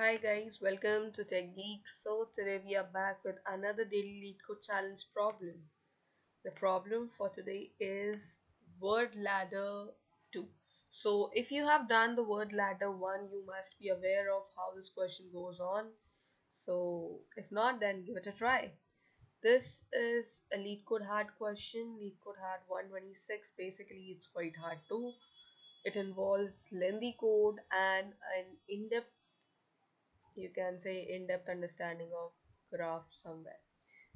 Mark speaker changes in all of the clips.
Speaker 1: Hi guys, welcome to Tech Geek. So today we are back with another daily Leetcode challenge problem. The problem for today is word ladder 2. So if you have done the word ladder 1, you must be aware of how this question goes on. So if not, then give it a try. This is a Leetcode hard question. Leetcode hard 126. Basically, it's quite hard too. It involves lengthy code and an in-depth, you can say, in-depth understanding of graphs somewhere,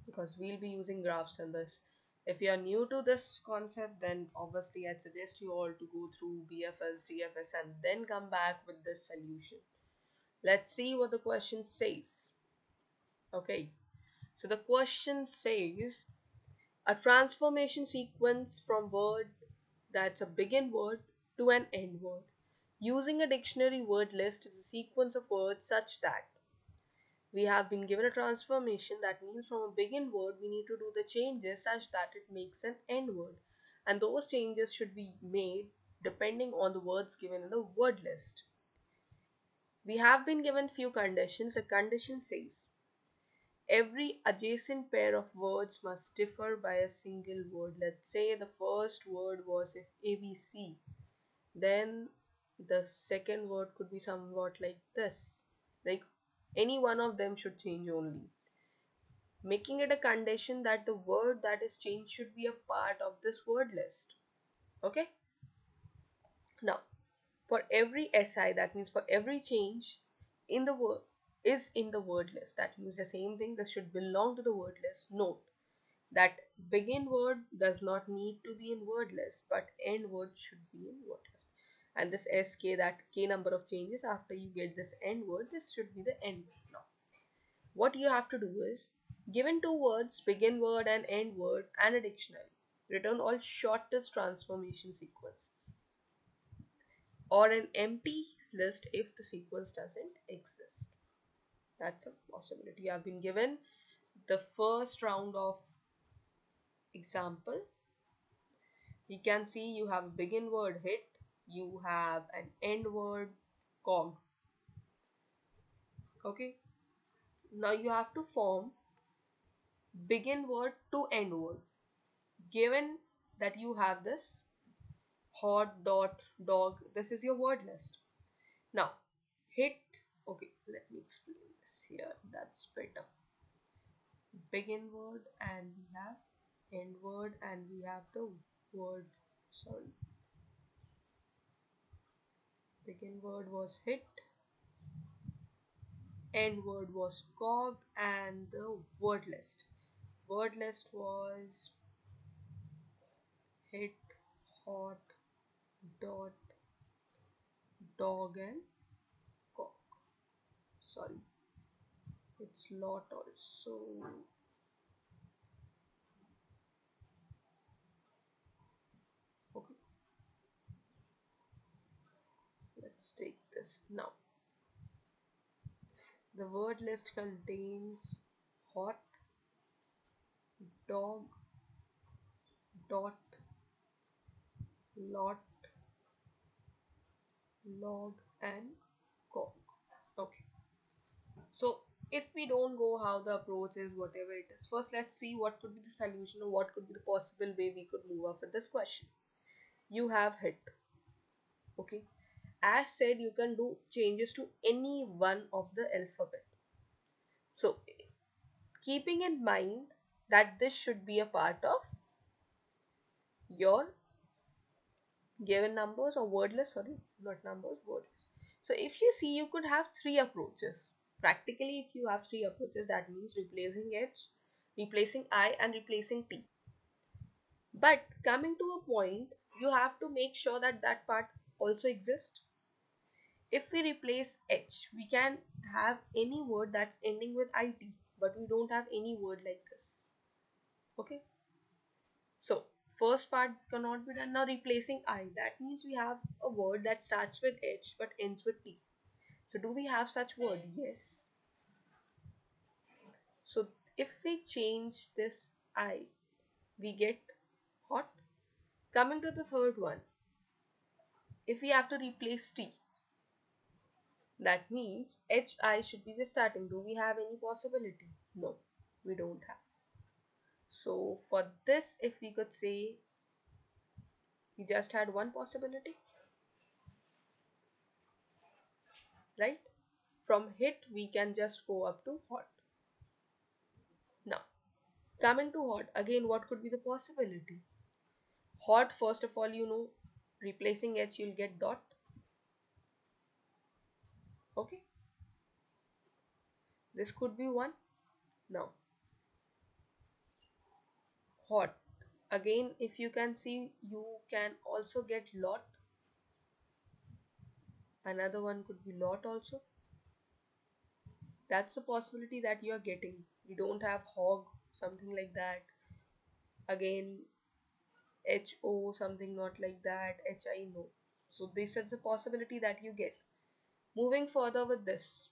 Speaker 1: because we'll be using graphs in this. If you are new to this concept, then obviously I'd suggest you all to go through BFS DFS and then come back with this solution. Let's see what the question says. Okay, so the question says a transformation sequence from word that's a begin word to an end word using a dictionary word list is a sequence of words such that we have been given a transformation. That means from a begin word we need to do the changes such that it makes an end word, and those changes should be made depending on the words given in the word list. We have been given few conditions. The condition says every adjacent pair of words must differ by a single word. Let's say the first word was if ABC, then the second word could be somewhat like this, like any one of them should change only, making it a condition that the word that is changed should be a part of this word list. Okay, now for every SI, that means for every change in the word is in the word list, that means the same thing, this should belong to the word list. Note that begin word does not need to be in word list, but end word should be in word list. And this SK, that K number of changes after you get this end word, this should be the end word. Now what you have to do is, given two words, begin word and end word, and a dictionary, return all shortest transformation sequences or an empty list if the sequence doesn't exist. That's a possibility. You have been given the first round of example. You can see you have a begin word hit, you have an end word cog. Okay, now you have to form begin word to end word. Given that you have this hot dot dog, this is your word list. Now hit, okay, let me explain this here, that's better. Begin word and we have end word and we have the word, sorry, begin word was hit, end word was cog, and the word list was hit, hot, dot, dog, and cog. Sorry, it's lot also. Okay, let's take this now. The word list contains hot, dog, dot, lot, log, and cog. Okay, so if we don't go how the approach is, whatever it is, first let's see what could be the solution or what could be the possible way we could move up with this question. You have hit. Okay, as said, you can do changes to any one of the alphabet. So keeping in mind that this should be a part of your given numbers or word list, sorry, not numbers, word list. So if you see, you could have three approaches. Practically, if you have three approaches, that means replacing H, replacing I, and replacing T. But coming to a point, you have to make sure that that part also exists. If we replace H, we can have any word that's ending with IT, but we don't have any word like this. Okay, so first part cannot be done. Now replacing I, that means we have a word that starts with H but ends with T. So do we have such word? Yes. So if we change this I, we get hot. Coming to the third one, if we have to replace T, That means HI should be the starting. Do we have any possibility? No, we don't have. So for this, if we could say we just had one possibility, right? From hit, we can just go up to hot. Now, coming to hot, again, what could be the possibility? Hot, first of all, replacing H, you'll get dot. Okay, this could be one. Now, hot. Again, if you can see, you can also get lot. Another one could be lot also. That's a possibility that you are getting. We don't have hog, something like that. Again, HO, something not like that. HI, no. So this is a possibility that you get. Moving further with this.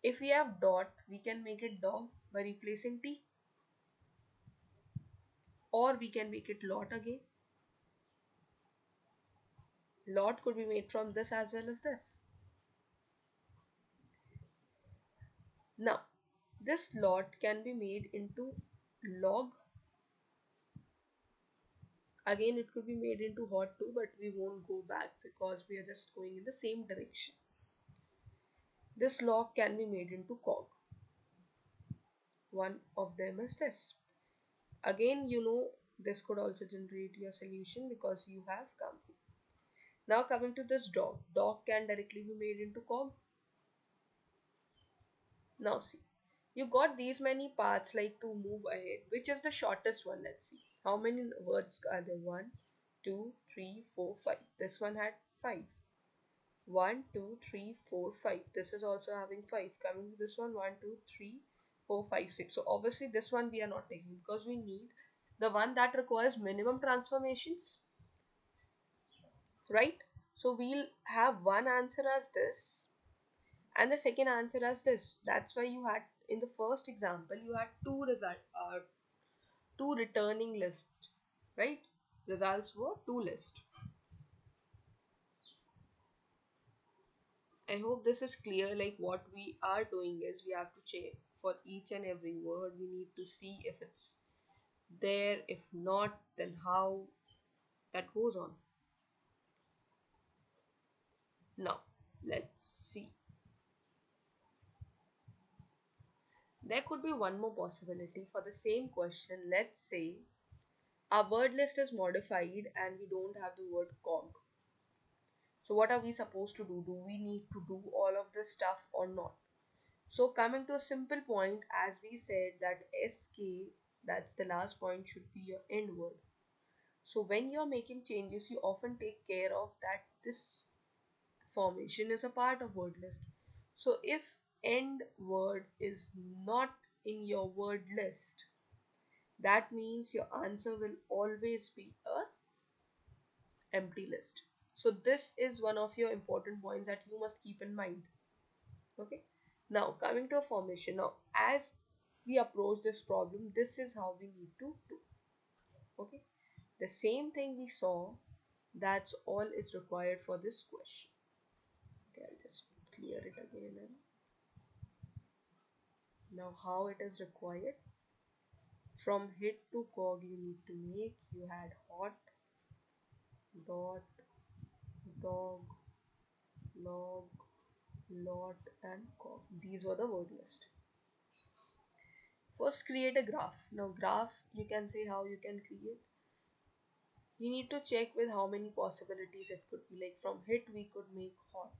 Speaker 1: If we have dot, we can make it dog by replacing T. Or we can make it lot again. Lot could be made from this as well as this. Now, this lot can be made into log. Again, it could be made into hot too, but we won't go back because we are just going in the same direction. This log can be made into cog. One of them is this. Again, this could also generate your solution because you have come. Now coming to this dog. Dog can directly be made into cog. Now see, you got these many paths like to move ahead. Which is the shortest one? Let's see. How many words are there? 1, 2, 3, 4, 5. This one had 5. 1, 2, 3, 4, 5. This is also having 5. Coming to this one, 1, 2, 3, 4, 5, 6. So obviously this one we are not taking because we need the one that requires minimum transformations, right? So we'll have one answer as this and the second answer as this. That's why you had in the first example you had two returning lists, right? Results were two lists. I hope this is clear. Like what we are doing is we have to check for each and every word. We need to see if it's there. If not, then how that goes on. Now, let's see. There could be one more possibility for the same question. Let's say our word list is modified and we don't have the word cog. So what are we supposed to do? Do we need to do all of this stuff or not? So coming to a simple point, as we said that SK, that's the last point, should be your end word. So when you're making changes, you often take care of that this formation is a part of word list. So if end word is not in your word list, that means your answer will always be a empty list. So this is one of your important points that you must keep in mind. Okay. Now coming to a formation. Now as we approach this problem, this is how we need to do. Okay. The same thing we saw, that's all is required for this question. Okay, I'll just clear it again. And now how it is required. From hit to cog you need to make, you had hot, dot, dog, log, lot and cog. These were the word list. First create a graph. Now graph you can say how you can create. You need to check with how many possibilities it could be. Like from hit we could make hot.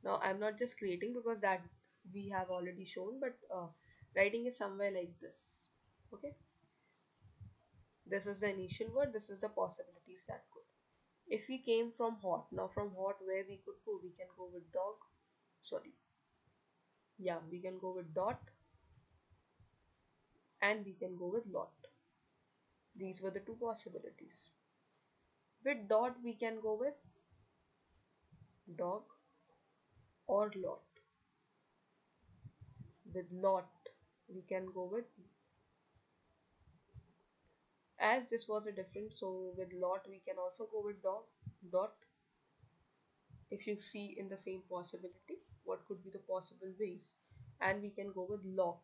Speaker 1: Now I'm not just creating because that we have already shown, but writing is somewhere like this. Okay, this is the initial word, this is the possibilities that could. If we came from hot, now from hot where we could go, we can go with dog, sorry, yeah, we can go with dot and we can go with lot. These were the two possibilities. With dot we can go with dog or lot. With lot we can go with, as this was a different, so with lot we can also go with dog dot. If you see in the same possibility, what could be the possible ways? And we can go with lock.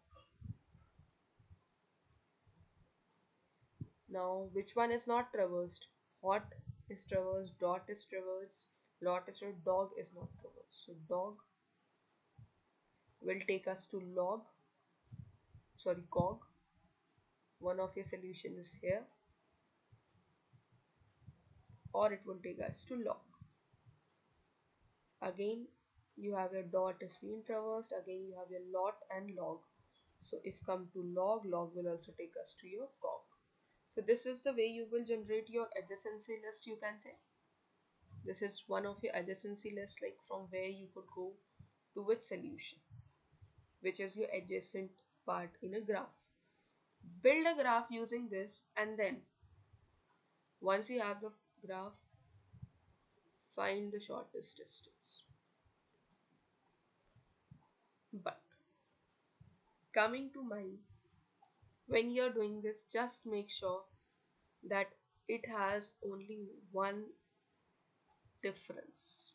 Speaker 1: Now, which one is not traversed? Hot is traversed, dot is traversed, lot is traversed, dog is not traversed. So dog will take us to log, sorry, cog. One of your solution is here, or it will take us to log. Again, you have your dot is being traversed. Again, you have your lot and log. So if come to log, log will also take us to your cog. So this is the way you will generate your adjacency list, you can say. This is one of your adjacency list, like from where you could go to which solution, which is your adjacent part in a graph. Build a graph using this, and then once you have the graph, find the shortest distance. But coming to mind, when you're doing this, just make sure that it has only one difference.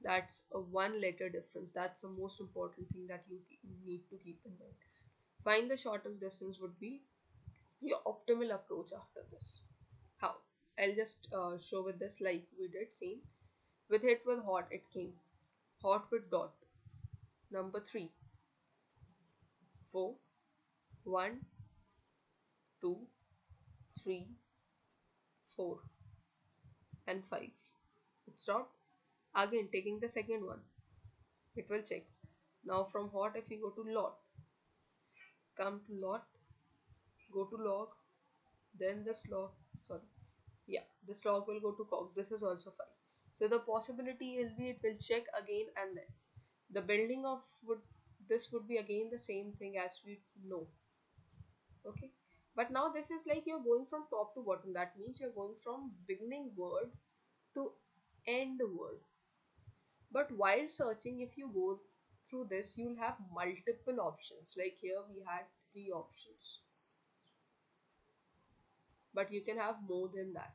Speaker 1: That's a one letter difference. That's the most important thing that you need to keep in mind. Find the shortest distance would be your optimal approach after this. How? I'll just show with this like we did same. With hit with hot it came. Hot with dot. Number 3, 4, 1, 2, 3, 4 and 5. It stopped. Again taking the second one. It will check. Now from hot if you go to lot. Come to lot. Go to log. Then this log. Sorry. Yeah, this log will go to cog. This is also 5. So the possibility will be it will check again and then. The building of this would be again the same thing as we know. Okay. But now this is like you're going from top to bottom. That means you're going from beginning word to end word. But while searching, if you go through this, you'll have multiple options. Like here we had 3 options. But you can have more than that.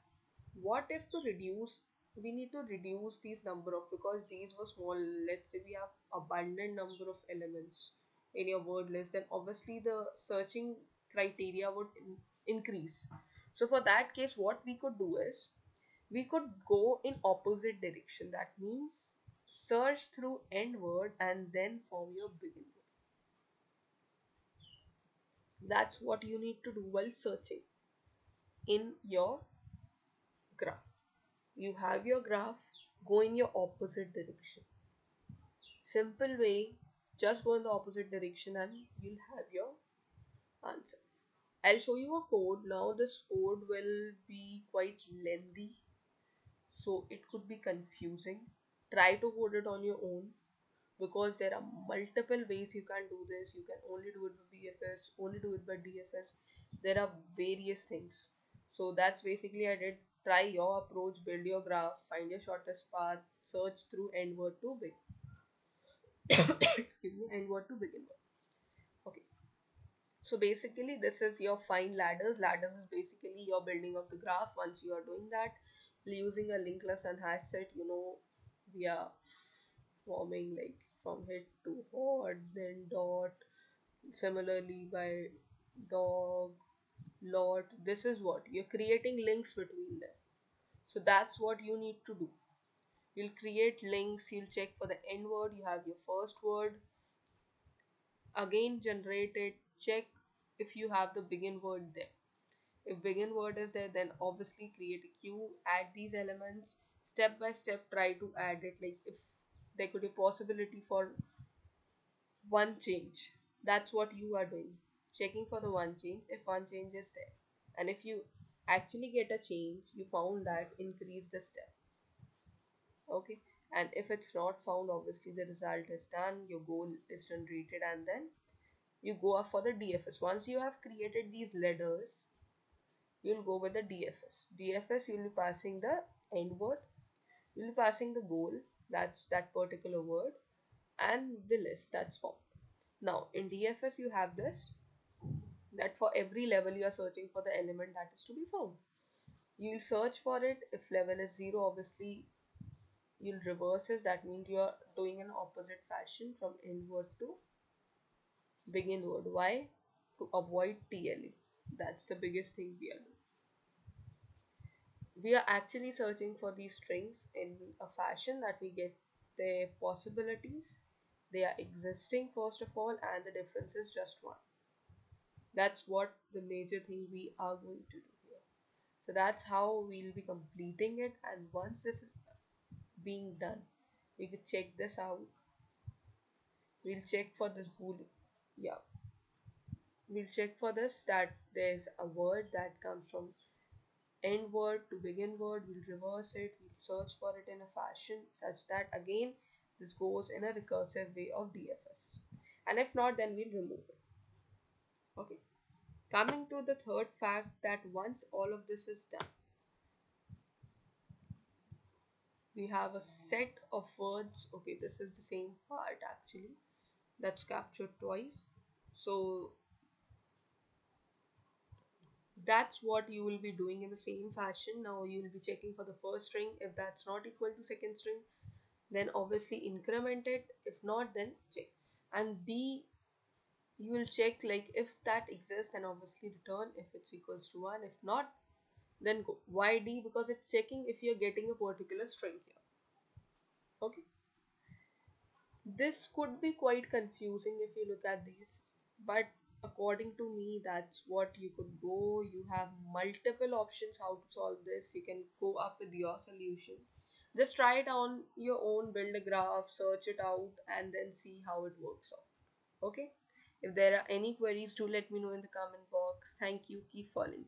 Speaker 1: What if to reduce, we need to reduce these number of, because these were small, let's say we have abundant number of elements in your word list, then obviously the searching criteria would increase. So for that case, what we could do is we could go in opposite direction. That means search through end word and then form your begin word. That's what you need to do while searching in your graph. You have your graph, go in your opposite direction. Simple way, just go in the opposite direction and you'll have your answer. I'll show you a code now. This code will be quite lengthy, so it could be confusing. Try to code it on your own, because there are multiple ways you can do this. You can only do it with BFS, only do it by DFS. There are various things. So that's basically I did. Try your approach, build your graph, find your shortest path, search through endWord to begin. Excuse me, endWord to begin with. Okay. So basically this is your find ladders. Ladders is basically your building of the graph. Once you are doing that, using a linked list and hash set, we are forming like from hit to hot, then dot, similarly by dog, lot. This is what you're creating links between them. So that's what you need to do. You'll create links, you'll check for the end word, you have your first word, again generate it, check if you have the begin word there. If begin word is there, then obviously create a queue, add these elements, step by step try to add it. Like if there could be possibility for one change, that's what you are doing, checking for the one change. If one change is there, and if you actually get a change, you found that, increase the step. Okay. And if it's not found, obviously the result is done, your goal is generated, and then you go up for the DFS. Once you have created these ladders, you'll go with the DFS. DFS, you'll be passing the end word, you'll be passing the goal, that's that particular word, and the list that's formed. Now in DFS you have this, that for every level you are searching for the element that is to be found. You'll search for it. If level is 0, obviously you'll reverse it. That means you are doing an opposite fashion from endWord to beginWord. Why? To avoid TLE. That's the biggest thing we are doing. We are actually searching for these strings in a fashion that we get their possibilities. They are existing first of all, and the difference is just one. That's what the major thing we are going to do here. So that's how we'll be completing it. And once this is being done, we can check this out. We'll check for this boolean. Yeah, we'll check for this that there's a word that comes from end word to begin word. We'll reverse it. We'll search for it in a fashion such that again this goes in a recursive way of DFS. And if not, then we'll remove it. Okay. Coming to the third fact, that once all of this is done, we have a set of words. Okay, this is the same part actually that's captured twice. So that's what you will be doing in the same fashion. Now you will be checking for the first string. If that's not equal to second string, then obviously increment it. If not, then check. And D, you will check like if that exists, then obviously return if it's equals to 1. If not, then go. Why D? Because it's checking if you're getting a particular string here. Okay. This could be quite confusing if you look at these, but according to me, that's what you could go. You have multiple options how to solve this. You can go up with your solution. Just try it on your own, build a graph, search it out, and then see how it works out. Okay? If there are any queries, do let me know in the comment box. Thank you. Keep following.